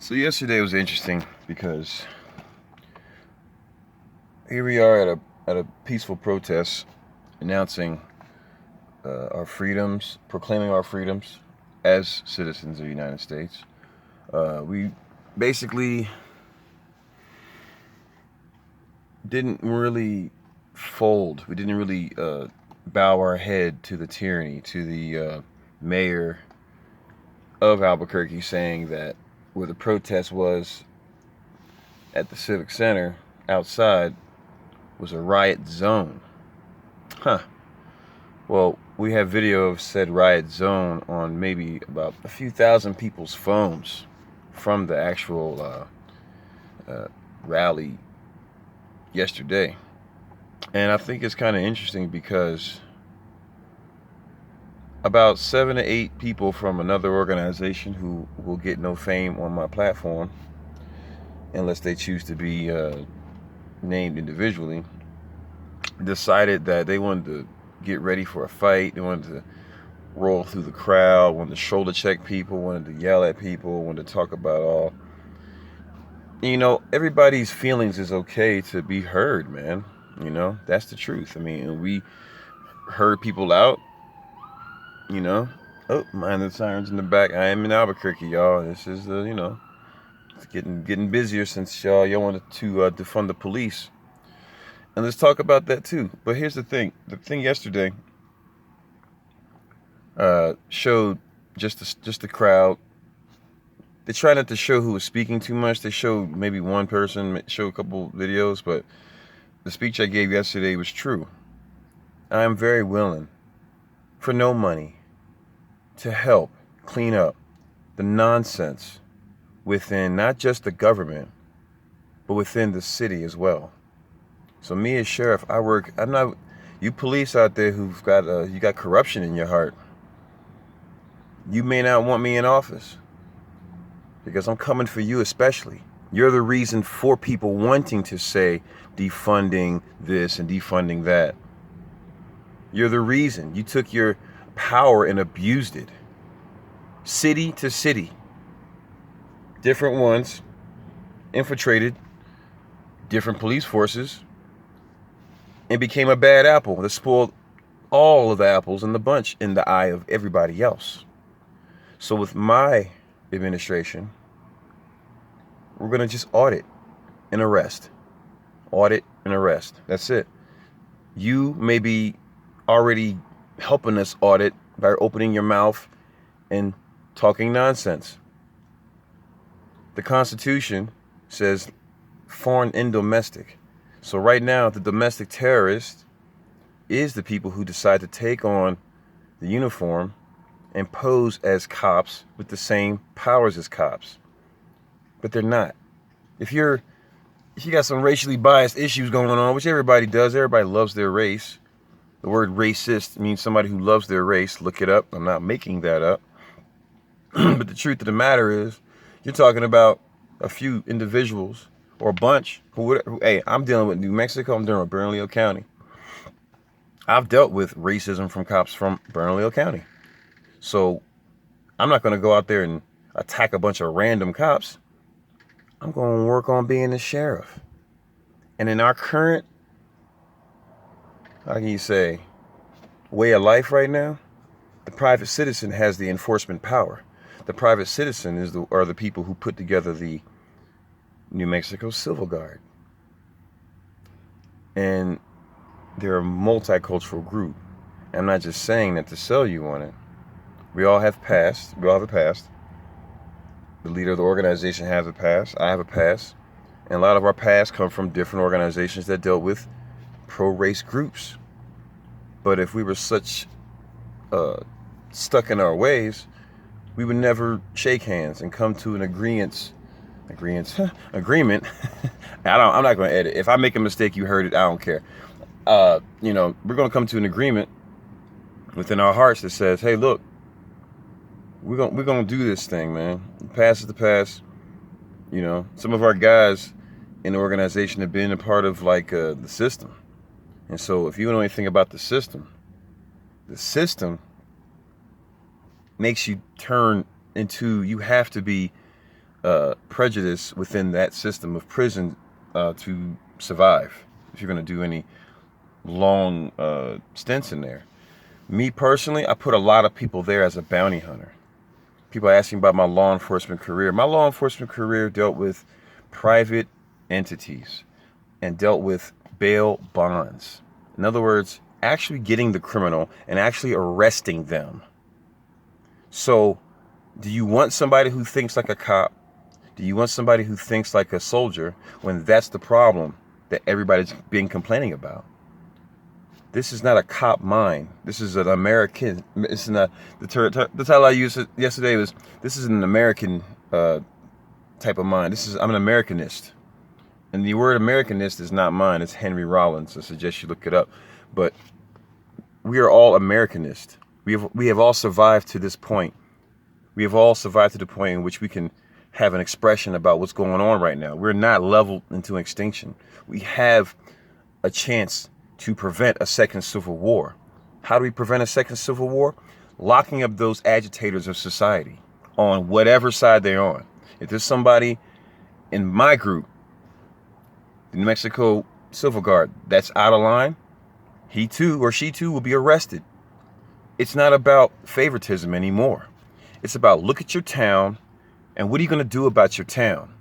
So yesterday was interesting because here we are at a peaceful protest, announcing our freedoms, proclaiming our freedoms as citizens of the United States. We basically didn't really fold. We didn't really bow our head to the tyranny, to the mayor of Albuquerque saying that where the protest was at the Civic Center outside was a riot zone. Huh. Well, we have video of said riot zone on maybe about a few thousand people's phones from the actual rally yesterday. And I think it's kind of interesting because about 7 to 8 people from another organization who will get no fame on my platform unless they choose to be named individually, decided that they wanted to get ready for a fight. They wanted to roll through the crowd, wanted to shoulder check people, wanted to yell at people, wanted to talk about all. Everybody's feelings is okay to be heard, man. That's the truth. I mean, we heard people out, you know. Oh, mind the sirens in the back. I am in Albuquerque, y'all. This is it's getting busier since y'all wanted to defund the police. And let's talk about that too. But here's the thing. The thing yesterday showed just the crowd. They try not to show who was speaking too much. They showed maybe one person, show a couple videos, but the speech I gave yesterday was true. I am very willing, for no money, to help clean up the nonsense within not just the government, but within the city as well. So me as sheriff, I'm not, you police out there who've got, you got corruption in your heart. You may not want me in office because I'm coming for you especially. You're the reason for people wanting to say defunding this and defunding that. You're the reason. You took your power and abused it. City to city. Different ones infiltrated different police forces and became a bad apple that spoiled all of the apples in the bunch in the eye of everybody else. So with my administration, we're going to just audit and arrest. Audit and arrest. That's it. You may be already helping us audit by opening your mouth and talking nonsense. The Constitution says foreign and domestic. So right now, the domestic terrorist is the people who decide to take on the uniform and pose as cops with the same powers as cops. But they're not. If you got some racially biased issues going on, which everybody does, everybody loves their race. The word racist means somebody who loves their race. Look it up. I'm not making that up. But the truth of the matter is, you're talking about a few individuals or a bunch hey, I'm dealing with New Mexico. I'm dealing with Bernalillo County. I've dealt with racism from cops from Bernalillo County. So I'm not going to go out there and attack a bunch of random cops. I'm going to work on being the sheriff. And in our current, how can you say, way of life right now, the private citizen has the enforcement power. The private citizen are the people who put together the New Mexico Civil Guard. And they're a multicultural group. I'm not just saying that to sell you on it. We all have past. We all have a past. The leader of the organization has a past. I have a past. And a lot of our past come from different organizations that dealt with pro-race groups. But if we were such stuck in our ways, we would never shake hands and come to an agreement. I'm not going to edit. If I make a mistake, you heard it. I don't care. We're going to come to an agreement within our hearts that says, hey, look, we're going to do this thing, man. The past is the past. Some of our guys in the organization have been a part of the system. And so if you know anything about the system makes you turn into, you have to be prejudice within that system of prison to survive. If you're going to do any long stints in there. Me personally, I put a lot of people there as a bounty hunter. People asking about my law enforcement career. My law enforcement career dealt with private entities and dealt with bail bonds. In other words, actually getting the criminal and actually arresting them. So, do you want somebody who thinks like a cop? Do you want somebody who thinks like a soldier when that's the problem that everybody's been complaining about? This is not a cop mind. This is an American. It's not the title I used yesterday was, this is an American type of mind. I'm an Americanist, and the word Americanist is not mine. It's Henry Rollins. I suggest you look it up. But we are all Americanist. We have all survived to this point. We have all survived to the point in which we can have an expression about what's going on right now. We're not leveled into extinction. We have a chance to prevent a second civil war. How do we prevent a second civil war? Locking up those agitators of society on whatever side they're on. If there's somebody in my group, the New Mexico Civil Guard, that's out of line, he too or she too will be arrested. It's not about favoritism anymore. It's about, look at your town and what are you going to do about your town?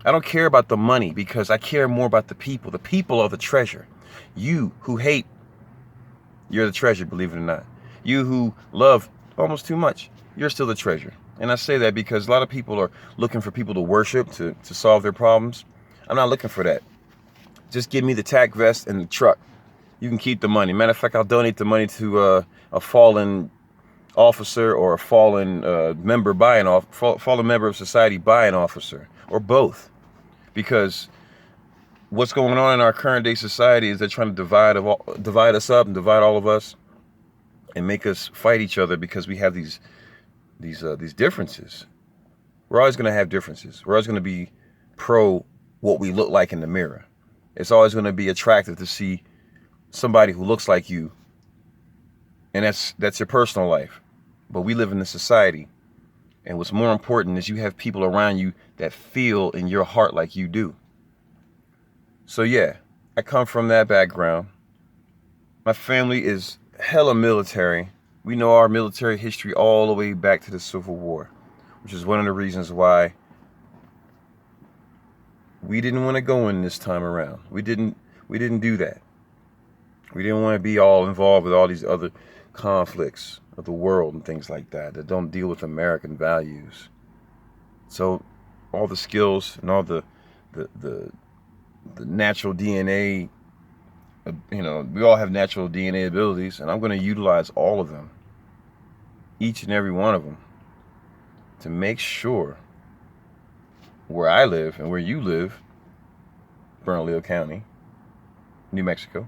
I don't care about the money because I care more about the people. The people are the treasure. You who hate, you're the treasure, believe it or not. You who love almost too much, you're still the treasure. And I say that because a lot of people are looking for people to worship, to solve their problems. I'm not looking for that. Just give me the tack vest and the truck. You can keep the money. Matter of fact, I'll donate the money to a fallen officer or a fallen member fallen member of society by an officer, or both. Because what's going on in our current day society is they're trying to divide us up and divide all of us and make us fight each other because we have these differences. We're always going to have differences. We're always going to be pro what we look like in the mirror. It's always going to be attractive to see somebody who looks like you, and that's your personal life. But we live in a society, and what's more important is you have people around you that feel in your heart like you do. So yeah, I come from that background. My family is hella military. We know our military history all the way back to the Civil War, which is one of the reasons why we didn't want to go in this time around. We didn't do that. We didn't want to be all involved with all these other conflicts of the world and things like that don't deal with American values. So all the skills and all the natural DNA, we all have natural DNA abilities, and I'm going to utilize all of them, each and every one of them, to make sure where I live and where you live, Bernalillo County, New Mexico,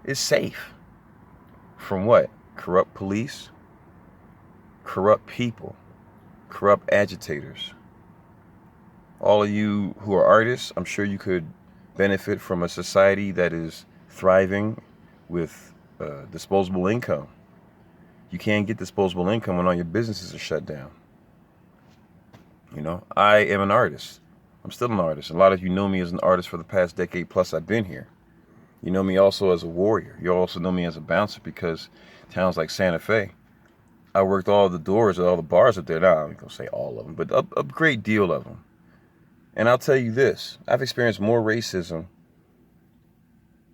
is safe from what? Corrupt police, corrupt people, corrupt agitators. All of you who are artists, I'm sure you could benefit from a society that is thriving with disposable income. You can't get disposable income when all your businesses are shut down. I am an artist. I'm still an artist. A lot of you know me as an artist for the past decade plus I've been here. You know me also as a warrior. You also know me as a bouncer because towns like Santa Fe, I worked all the doors at all the bars up there. Now, I'm not going to say all of them, but a great deal of them. And I'll tell you this, I've experienced more racism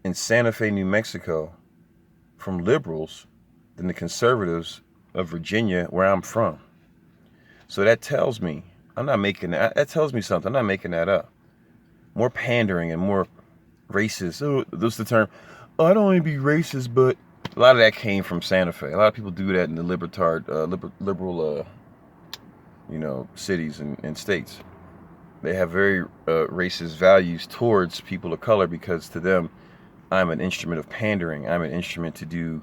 in Santa Fe, New Mexico from liberals than the conservatives of Virginia, where I'm from. So that tells me, that tells me something. I'm not making that up. More pandering and more racist. Oh, that's the term. Oh, I don't want to be racist, but a lot of that came from Santa Fe. A lot of people do that in the liberal cities and states. They have very racist values towards people of color because to them, I'm an instrument of pandering. I'm an instrument to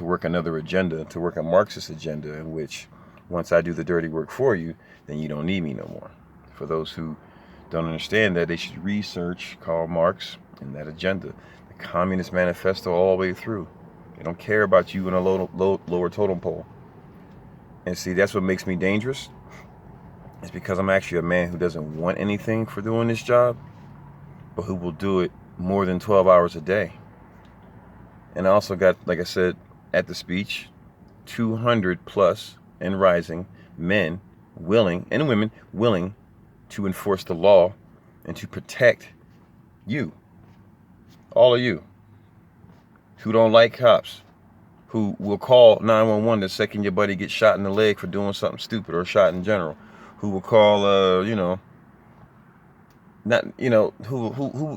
work another agenda, to work a Marxist agenda in which once I do the dirty work for you, then you don't need me no more. For those who don't understand that, they should research Karl Marx and that agenda, the Communist Manifesto all the way through. They don't care about you in a lower totem pole. And see, that's what makes me dangerous. It's because I'm actually a man who doesn't want anything for doing this job, but who will do it more than 12 hours a day. And I also got, like I said at the speech, 200 plus and rising men willing, and women willing, to enforce the law and to protect you, all of you, who don't like cops, who will call 911 the second your buddy gets shot in the leg for doing something stupid, or shot in general, who will call,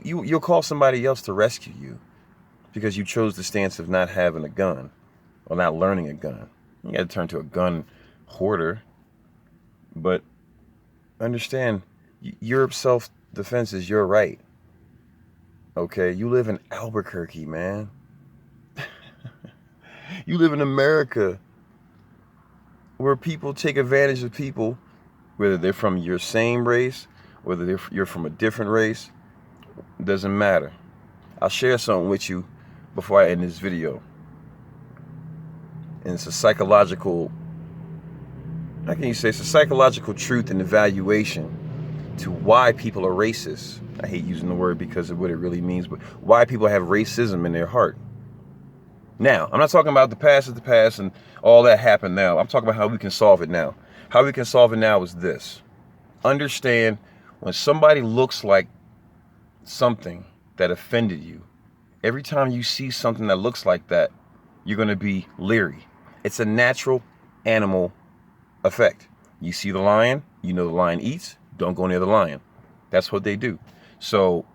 you'll call somebody else to rescue you because you chose the stance of not having a gun or not learning a gun. You got to turn to a gun hoarder. But understand, your self-defense is your right. Okay? You live in Albuquerque, man. You live in America, where people take advantage of people, whether they're from your same race, whether you're from a different race. It doesn't matter. I'll share something with you before I end this video. And it's a psychological, how can you say, it's a psychological truth and evaluation to why people are racist. I hate using the word because of what it really means, but why people have racism in their heart. Now, I'm not talking about the past is the past and all that happened now. I'm talking about how we can solve it now. How we can solve it now is this. Understand, when somebody looks like something that offended you, every time you see something that looks like that, you're going to be leery. It's a natural animal effect. You see the lion, you know the lion eats, don't go near the lion. That's what they do. So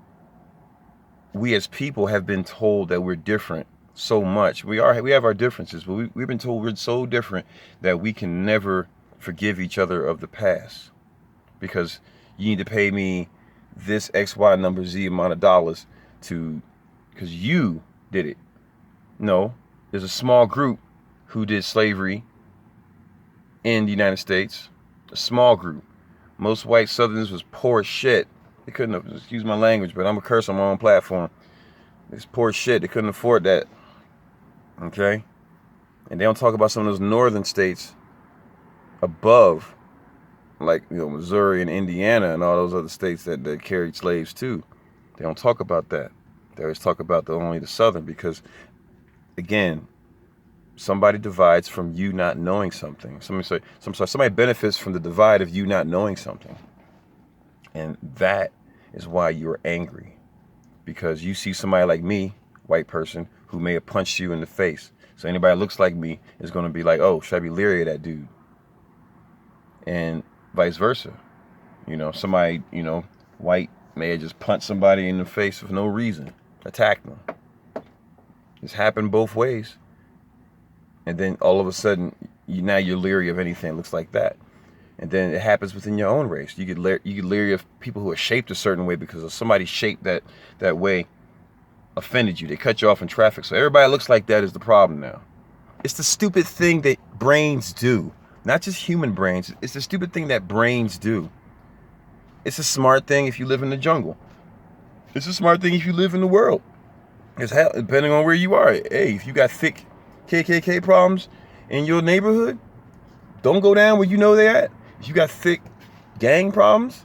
we as people have been told that we're different so much. We have our differences, but we've been told we're so different that we can never forgive each other of the past, because you need to pay me this XY number Z amount of dollars because you did it. No, there's a small group who did slavery in the United States. A small group. Most white Southerners was poor as shit. They couldn't have, excuse my language, but I'm a curse on my own platform. It's poor shit. They couldn't afford that. Okay? And they don't talk about some of those northern states above, like, Missouri and Indiana and all those other states that carried slaves too. They don't talk about that. They always talk about only the southern, because, again, somebody divides from you not knowing something. Somebody benefits from the divide of you not knowing something. And that is why you're angry. Because you see somebody like me, white person, who may have punched you in the face. So anybody that looks like me is going to be like, oh, should I be leery of that dude? And vice versa. Somebody, white may have just punched somebody in the face for no reason. Attacked them. It's happened both ways. And then all of a sudden, now you're leery of anything that looks like that. And then it happens within your own race. You get leery of people who are shaped a certain way because of somebody shaped that way offended you. They cut you off in traffic. So everybody that looks like that is the problem now. It's the stupid thing that brains do. Not just human brains. It's the stupid thing that brains do. It's a smart thing if you live in the jungle. It's a smart thing if you live in the world. It's hell, depending on where you are. Hey, if you got thick KKK problems in your neighborhood, don't go down where you know they're at. If you got thick gang problems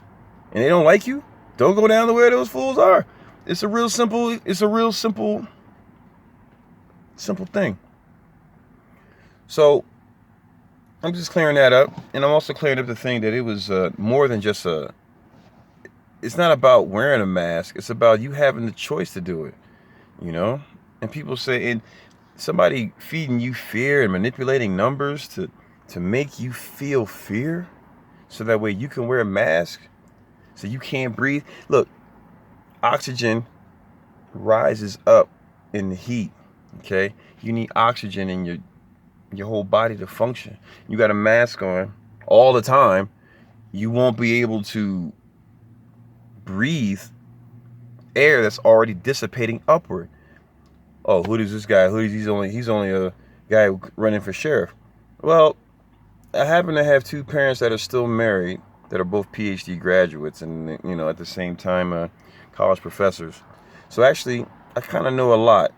and they don't like you, don't go down to where those fools are. It's a real simple thing. So I'm just clearing that up, and I'm also clearing up the thing that it was more than just it's not about wearing a mask. It's about you having the choice to do it, And people say, and somebody feeding you fear and manipulating numbers to make you feel fear, so that way you can wear a mask, so you can't breathe. Look, oxygen rises up in the heat. Okay, you need oxygen in your whole body to function. You got a mask on all the time, you won't be able to breathe air that's already dissipating upward. Oh, who is this guy? He's only a guy running for sheriff. Well, I happen to have two parents that are still married, that are both PhD graduates, and at the same time college professors. So actually, I kind of know a lot.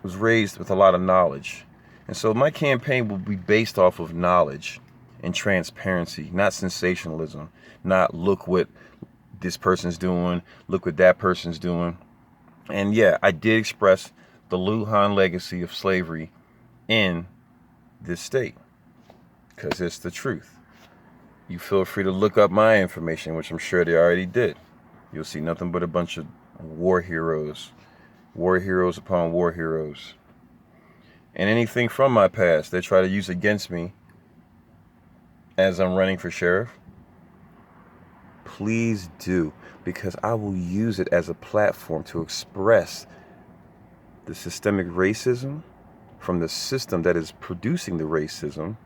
Was raised with a lot of knowledge. And so my campaign will be based off of knowledge and transparency, not sensationalism. not look what this person's doing, look what that person's doing. And yeah, I did express the Lujan legacy of slavery in this state because it's the truth. You feel free to look up my information, which I'm sure they already did. You'll see nothing but a bunch of war heroes upon war heroes. And anything from my past they try to use against me as I'm running for sheriff, please do, because I will use it as a platform to express the systemic racism from the system that is producing the racism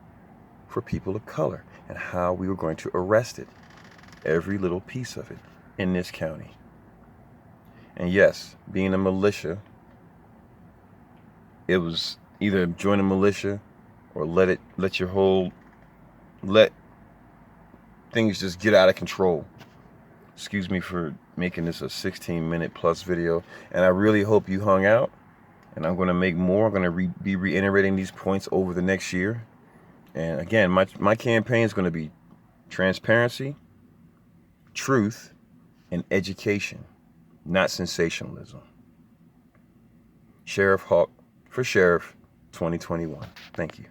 for people of color and how we were going to arrest it, every little piece of it in this county. And yes, being a militia, it was either join a militia or let things just get out of control. Excuse me for making this a 16-minute plus video, and I really hope you hung out. And I'm going to make more. I'm going to be reiterating these points over the next year. And again, my campaign is going to be transparency, truth, and education, not sensationalism. Sheriff Hawk for Sheriff 2021. Thank you.